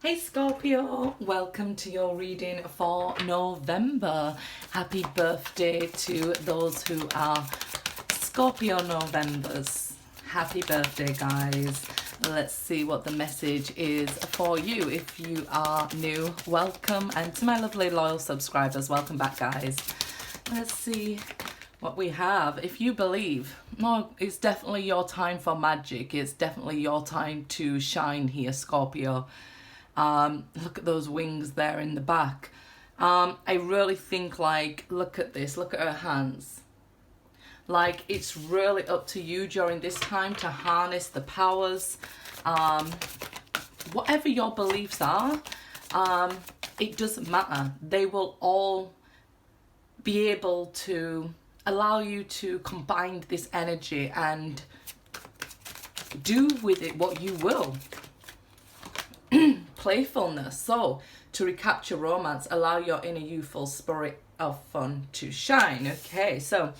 Hey Scorpio, welcome to your reading for November. Happy birthday to those who are Scorpio Novembers. Happy birthday, guys. Let's see what the message is for you. If you are new, welcome. And to my lovely loyal subscribers, welcome back, guys. Let's see what we have. If you believe, no, it's definitely your time for magic. It's definitely your time to shine here, Scorpio. Look at those wings there in the back. I really think, like, look at this, look at her hands. Like, it's really up to you during this time to harness the powers. Whatever your beliefs are, it doesn't matter. They will all be able to allow you to combine this energy and do with it what you will. Playfulness. So, to recapture romance, allow your inner youthful spirit of fun to shine. Okay, so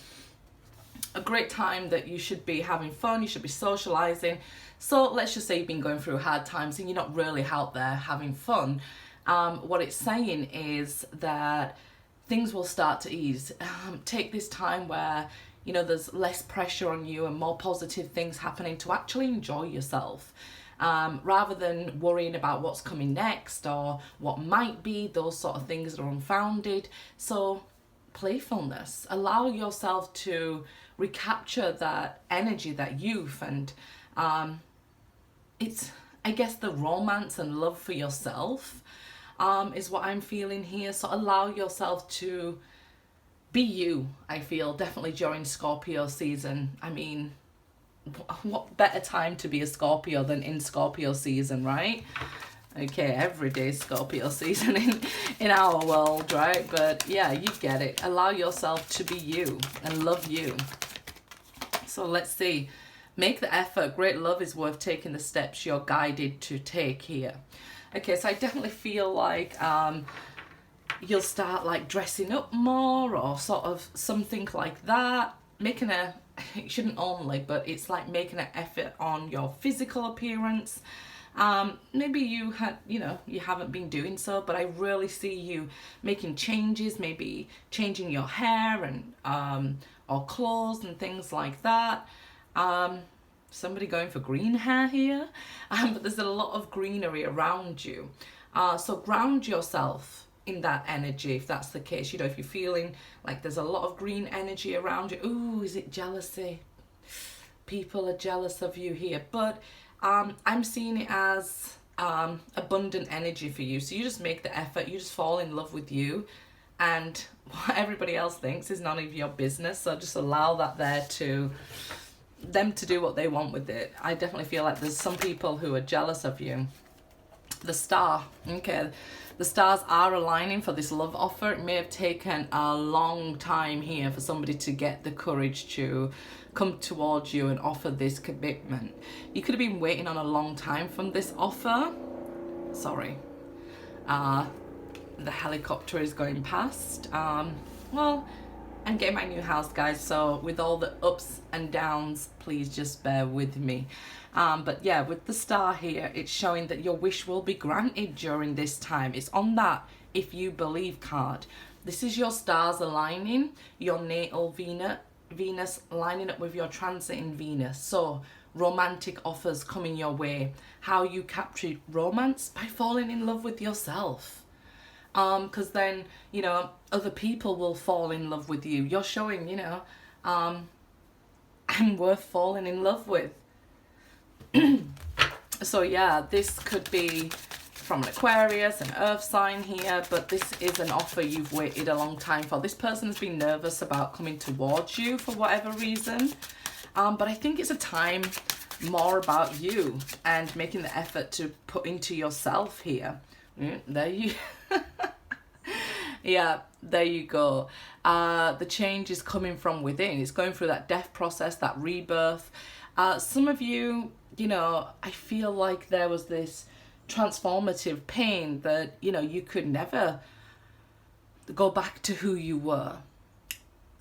a great time that you should be having fun, you should be socializing. So let's just say you've been going through hard times and you're not really out there having fun. What it's saying is that things will start to ease. Take this time where, you know, there's less pressure on you and more positive things happening to actually enjoy yourself. Rather than worrying about what's coming next or what might be, those sort of things that are unfounded. So playfulness, allow yourself to recapture that energy, that youth, and it's, I guess, the romance and love for yourself is what I'm feeling here. So allow yourself to be you, I feel, definitely during Scorpio season. I mean, what better time to be a Scorpio than in Scorpio season, right? Okay, every day Scorpio season in our world, right? But yeah, you get it. Allow yourself to be you and love you. So let's see. Make the effort. Great love is worth taking the steps you're guided to take here. Okay, so I definitely feel like you'll start like dressing up more or sort of something like that. Making a, it shouldn't only, but it's like making an effort on your physical appearance. Maybe you had, you know, you haven't been doing so, but I really see you making changes, maybe changing your hair and or clothes and things like that. Somebody going for green hair here, but there's a lot of greenery around you. So ground yourself in that energy, if that's the case. You know, if you're feeling like there's a lot of green energy around you, ooh, is it jealousy? People are jealous of you here, but I'm seeing it as abundant energy for you. So you just make the effort, you just fall in love with you, and what everybody else thinks is none of your business. So just allow that there to them to do what they want with it. I definitely feel like there's some people who are jealous of you. The star, okay, the stars are aligning for this love offer. It may have taken a long time here for somebody to get the courage to come towards you and offer this commitment. You could have been waiting on a long time from this offer. Sorry, the helicopter is going past. Well, I'm getting my new house, guys, so with all the ups and downs, please just bear with me. But yeah, with the star here, it's showing that your wish will be granted during this time. It's on that if you believe card. This is your stars aligning, your natal Venus lining up with your transit in Venus. So romantic offers coming your way. How you capture romance? By falling in love with yourself. Because then, you know, other people will fall in love with you. You're showing, you know, I'm worth falling in love with. So yeah, this could be from an Aquarius, an earth sign here, but this is an offer you've waited a long time for. This person has been nervous about coming towards you for whatever reason, but I think it's a time more about you and making the effort to put into yourself here. There you yeah, there you go. The change is coming from within. It's going through that death process, that rebirth. Some of you, you know, I feel like there was this transformative pain that, you know, you could never go back to who you were.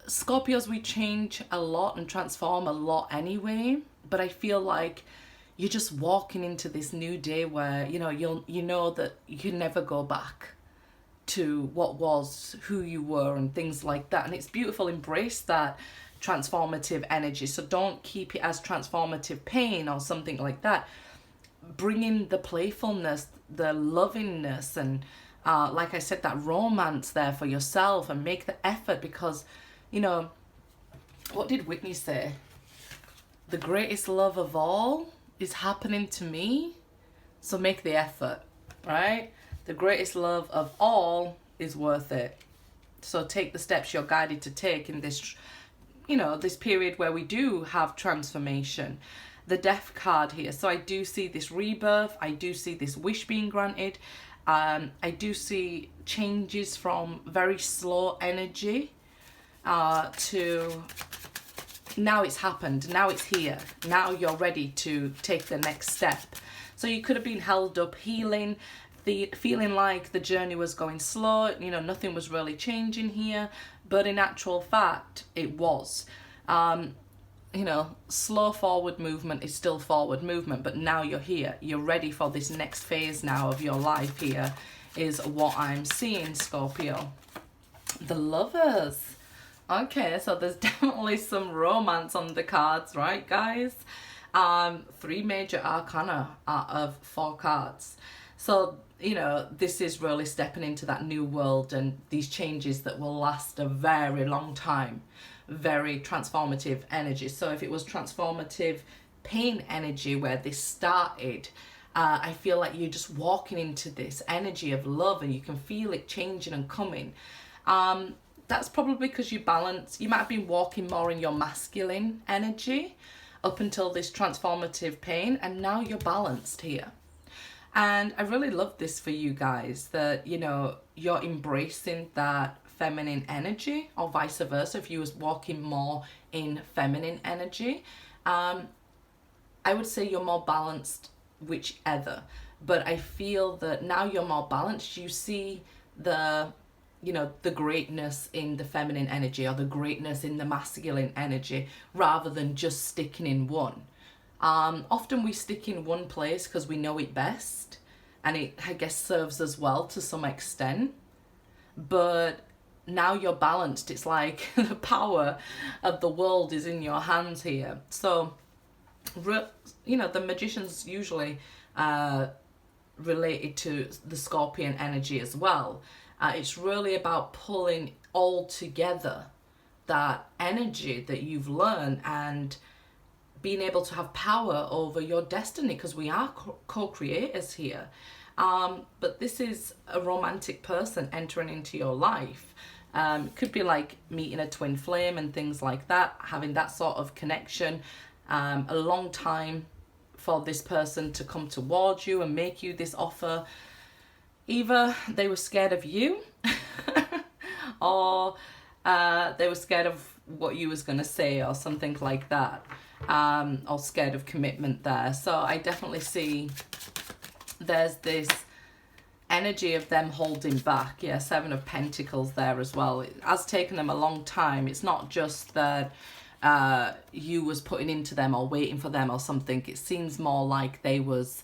Scorpios, we change a lot and transform a lot anyway, but I feel like you're just walking into this new day where, you know that you can never go back to what was, who you were, and things like that. And it's beautiful. Embrace that transformative energy. So don't keep it as transformative pain or something like that. Bring in the playfulness, the lovingness, and like I said, that romance there for yourself, and make the effort, because, what did Whitney say? The greatest love of all is happening to me, so make the effort, right? The greatest love of all is worth it. So take the steps you're guided to take in this, this period where we do have transformation. The Death card here. So I do see this rebirth. I do see this wish being granted. I do see changes from very slow energy to now it's happened. Now it's here. Now you're ready to take the next step. So you could have been held up healing, feeling like the journey was going slow, nothing was really changing here, but in actual fact, it was. Slow forward movement is still forward movement, but now you're here. You're ready for this next phase now of your life here, is what I'm seeing, Scorpio. The Lovers. Okay, so there's definitely some romance on the cards, right, guys? 3 major arcana out of 4 cards. So, this is really stepping into that new world and these changes that will last a very long time. Very transformative energy. So if it was transformative pain energy where this started, I feel like you're just walking into this energy of love, and you can feel it changing and coming. That's probably because you might have been walking more in your masculine energy up until this transformative pain, and now you're balanced here. And I really love this for you guys, that, you're embracing that feminine energy, or vice versa, if you was walking more in feminine energy. I would say you're more balanced, whichever. But I feel that now you're more balanced. You see the greatness in the feminine energy, or the greatness in the masculine energy, rather than just sticking in one. Often we stick in one place because we know it best, and it, I guess, serves us well to some extent. But now you're balanced. It's like the power of the world is in your hands here. So, the Magician's usually related to the Scorpion energy as well. It's really about pulling all together that energy that you've learned and being able to have power over your destiny, because we are co-creators here. But this is a romantic person entering into your life. It could be like meeting a twin flame and things like that, having that sort of connection. A long time for this person to come towards you and make you this offer. Either they were scared of you or they were scared of what you was going to say or something like that, or scared of commitment there. So I definitely see there's this energy of them holding back. Yeah, 7 of Pentacles there as well. It has taken them a long time. It's not just that you was putting into them or waiting for them or something. It seems more like they was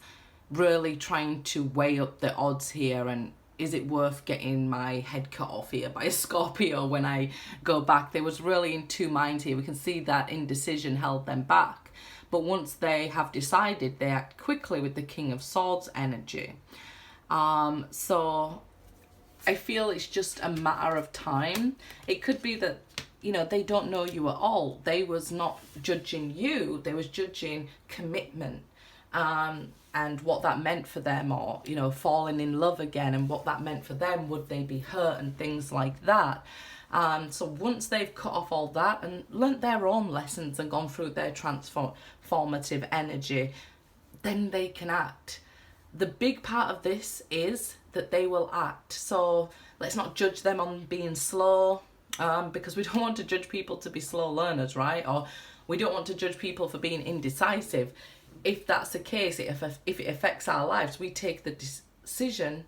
really trying to weigh up the odds here, and is it worth getting my head cut off here by a Scorpio when I go back? They was really in 2 minds here. We can see that indecision held them back, but once they have decided, they act quickly with the King of Swords energy. So I feel it's just a matter of time. It could be that, they don't know you at all. They was not judging you. They was judging commitment, and what that meant for them, or, falling in love again, and what that meant for them. Would they be hurt and things like that? So once they've cut off all that and learnt their own lessons and gone through their transformative energy, then they can act. The big part of this is that they will act. So let's not judge them on being slow, because we don't want to judge people to be slow learners, right? Or we don't want to judge people for being indecisive. If that's the case, if it affects our lives, we take the decision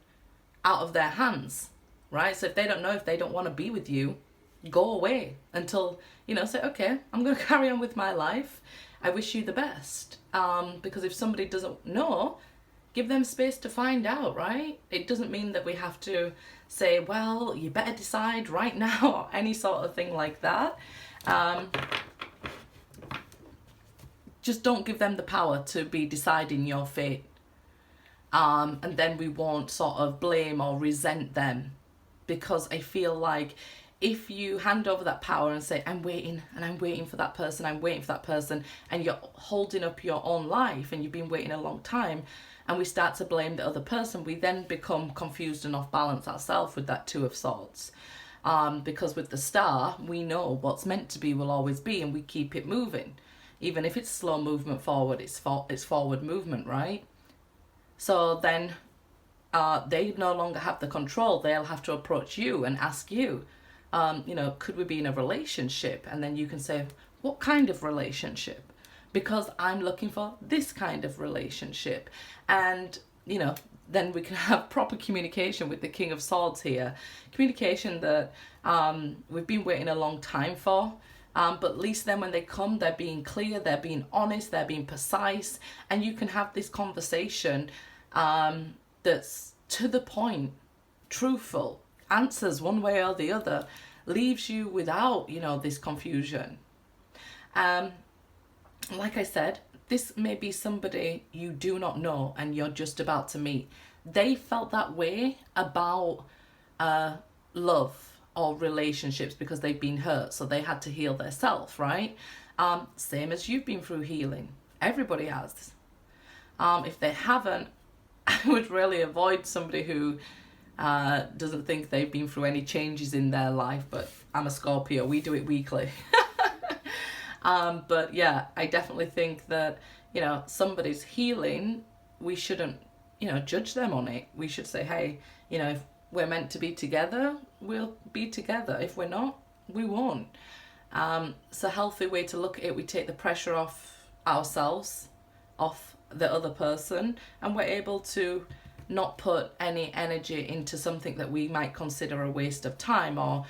out of their hands, right? So if they don't know, if they don't want to be with you, go away until, say, okay, I'm going to carry on with my life. I wish you the best. Because if somebody doesn't know, give them space to find out, right? It doesn't mean that we have to say, well, you better decide right now, or any sort of thing like that. Just don't give them the power to be deciding your fate. And then we won't sort of blame or resent them, because I feel like if you hand over that power and say, I'm waiting and I'm waiting for that person, I'm waiting for that person, and you're holding up your own life and you've been waiting a long time, and we start to blame the other person, we then become confused and off balance ourselves with that Two of Swords. Because with the Star, we know what's meant to be will always be, and we keep it moving. Even if it's slow movement forward, it's forward movement, right? So then they no longer have the control. They'll have to approach you and ask you, could we be in a relationship? And then you can say, what kind of relationship? Because I'm looking for this kind of relationship. And, then we can have proper communication with the King of Swords here. Communication that we've been waiting a long time for. But at least then when they come, they're being clear, they're being honest, they're being precise. And you can have this conversation that's to the point, truthful, answers one way or the other, leaves you without, this confusion. Like I said, this may be somebody you do not know and you're just about to meet. They felt that way about love or relationships because they've been hurt, so they had to heal themselves, right? Same as you've been through healing. Everybody has. If they haven't, I would really avoid somebody who doesn't think they've been through any changes in their life, but I'm a Scorpio, we do it weekly. But yeah, I definitely think that, somebody's healing, we shouldn't, judge them on it. We should say, hey, if we're meant to be together, we'll be together. If we're not, we won't. It's a healthy way to look at it. We take the pressure off ourselves, off the other person, and we're able to not put any energy into something that we might consider a waste of time or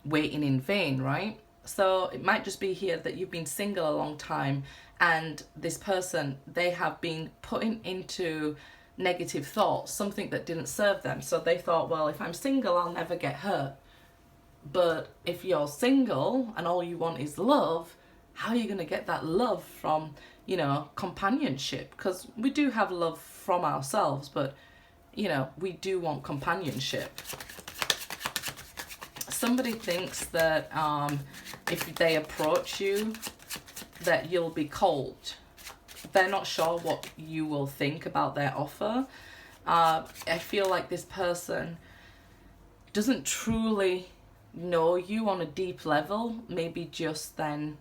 waiting in vain, right? So it might just be here that you've been single a long time, and this person, they have been putting into negative thoughts, something that didn't serve them. So they thought, well, if I'm single, I'll never get hurt. But if you're single and all you want is love, how are you going to get that love from, companionship? Because we do have love from ourselves, but, we do want companionship. Somebody thinks that if they approach you, that you'll be cold. They're not sure what you will think about their offer. I feel like this person doesn't truly know you on a deep level, maybe just then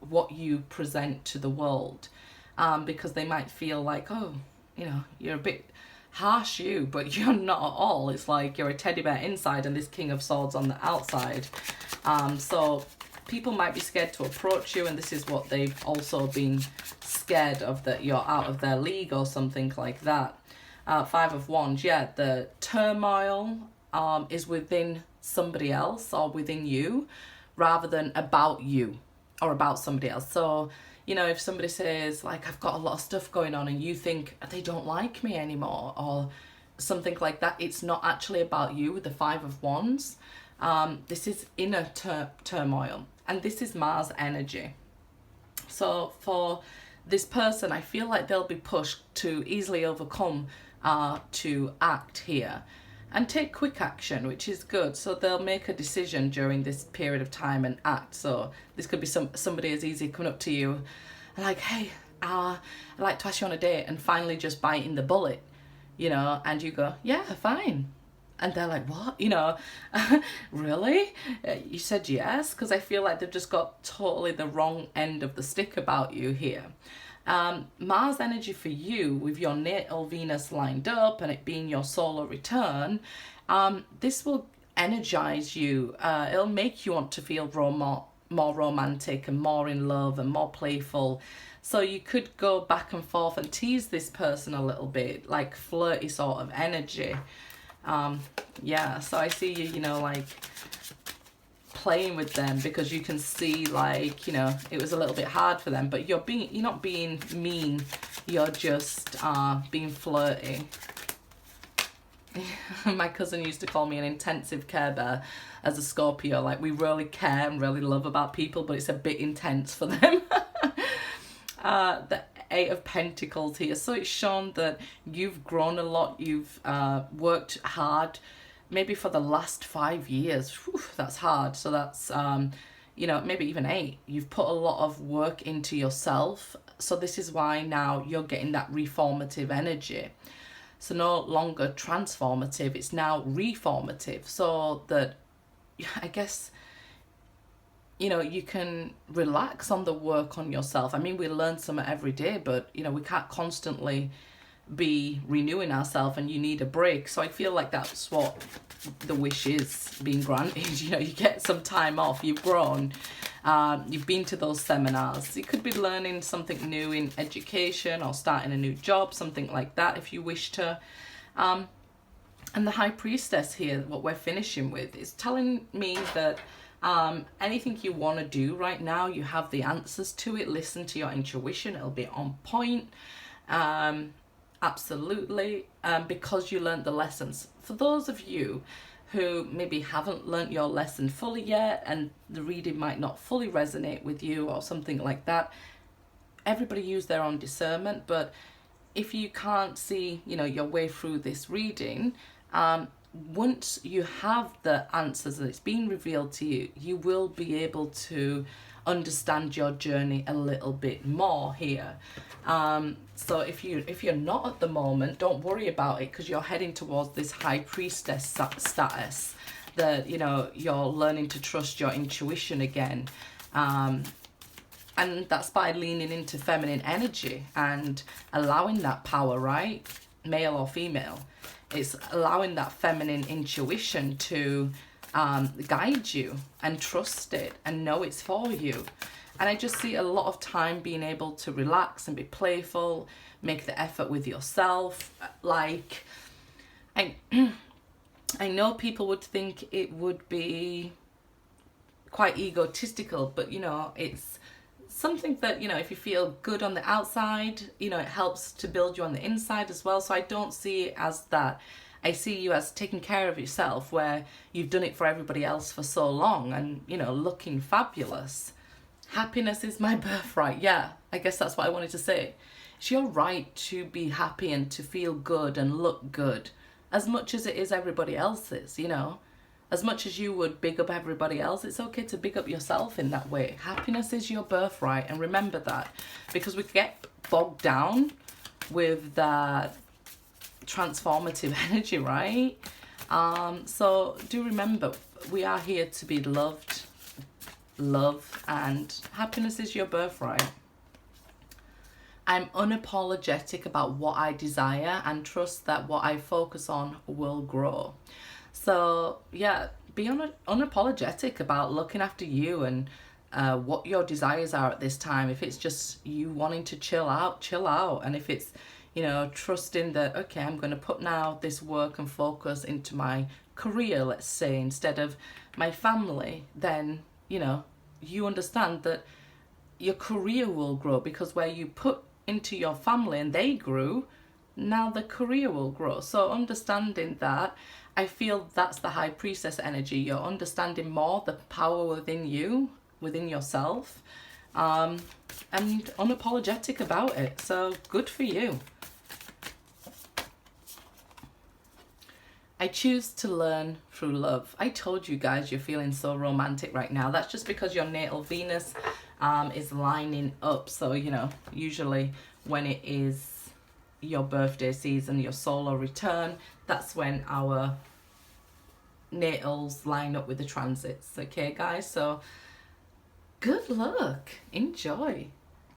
what you present to the world. Because they might feel like, oh, you're a bit harsh, but you're not at all. It's like you're a teddy bear inside and this King of Swords on the outside. So people might be scared to approach you, and this is what they've also been scared of, that you're out of their league or something like that. Five of Wands, yeah, the turmoil is within somebody else or within you rather than about you or about somebody else. So, if somebody says, like, I've got a lot of stuff going on, and you think they don't like me anymore or something like that, it's not actually about you with the Five of Wands. This is inner turmoil, and this is Mars energy. So for this person, I feel like they'll be pushed to easily overcome to act here and take quick action, which is good. So they'll make a decision during this period of time and act. So this could be somebody as easy coming up to you and like, hey, I'd like to ask you on a date, and finally just biting the bullet, and you go, yeah, fine. And they're like, what? Really? You said yes? Because I feel like they've just got totally the wrong end of the stick about you here. Mars energy for you, with your natal Venus lined up and it being your solar return, this will energize you. It'll make you want to feel more romantic and more in love and more playful. So you could go back and forth and tease this person a little bit, like flirty sort of energy. So I see you, like playing with them because you can see, like, you know, it was a little bit hard for them, but you're not being mean, you're just being flirty. My cousin used to call me an intensive care bear as a Scorpio. Like, we really care and really love about people, but it's a bit intense for them. The Eight of Pentacles here. So it's shown that you've grown a lot. You've worked hard, maybe for the last 5 years. Whew, that's hard. So that's, you know, maybe even 8. You've put a lot of work into yourself. So this is why now you're getting that reformative energy. So no longer transformative, it's now reformative. So that, I guess, you know, you can relax on the work on yourself. I mean, we learn something every day, but, you know, we can't constantly be renewing ourselves, and you need a break. So I feel like that's what the wish is being granted. You know, you get some time off, you've grown, you've been to those seminars. You could be learning something new in education or starting a new job, something like that, if you wish to. And the High Priestess here, what we're finishing with, is telling me that anything you want to do right now, you have the answers to it. Listen to your intuition, it'll be on point. Absolutely, because you learned the lessons. For those of you who maybe haven't learnt your lesson fully yet, and the reading might not fully resonate with you or something like that, everybody use their own discernment. But if you can't see, you know, your way through this reading, once you have the answers and it's been revealed to you, you will be able to understand your journey a little bit more here. So if you're not at the moment, don't worry about it, because you're heading towards this High Priestess status, that, you know, you're learning to trust your intuition again. And that's by leaning into feminine energy and allowing that power, right? Male or female. It's allowing that feminine intuition to guide you and trust it and know it's for you. And I just see a lot of time being able to relax and be playful, make the effort with yourself. Like, I know people would think it would be quite egotistical, but, you know, it's something that, you know, if you feel good on the outside, you know, it helps to build you on the inside as well. So I don't see it as that. I see you as taking care of yourself, where you've done it for everybody else for so long and, you know, looking fabulous. Happiness is my birthright. Yeah, I guess that's what I wanted to say. It's your right to be happy and to feel good and look good, as much as it is everybody else's, you know. As much as you would big up everybody else, it's okay to big up yourself in that way. Happiness is your birthright, and remember that, because we get bogged down with that transformative energy, right? So do remember, we are here to be loved, love, and happiness is your birthright. I'm unapologetic about what I desire and trust that what I focus on will grow. So yeah, be unapologetic about looking after you and what your desires are at this time. If it's just you wanting to chill out. And if it's, you know, trusting that, okay, I'm going to put now this work and focus into my career, let's say, instead of my family, then, you know, you understand that your career will grow, because where you put into your family and they grew, now the career will grow. So understanding that, I feel that's the High Priestess energy. You're understanding more the power within you, within yourself, and unapologetic about it. So good for you. I choose to learn through love. I told you guys you're feeling so romantic right now. That's just because your natal Venus is lining up. So, you know, usually when it is your birthday season, your solar return, that's when our natals line up with the transits. Okay, guys? So good luck. Enjoy.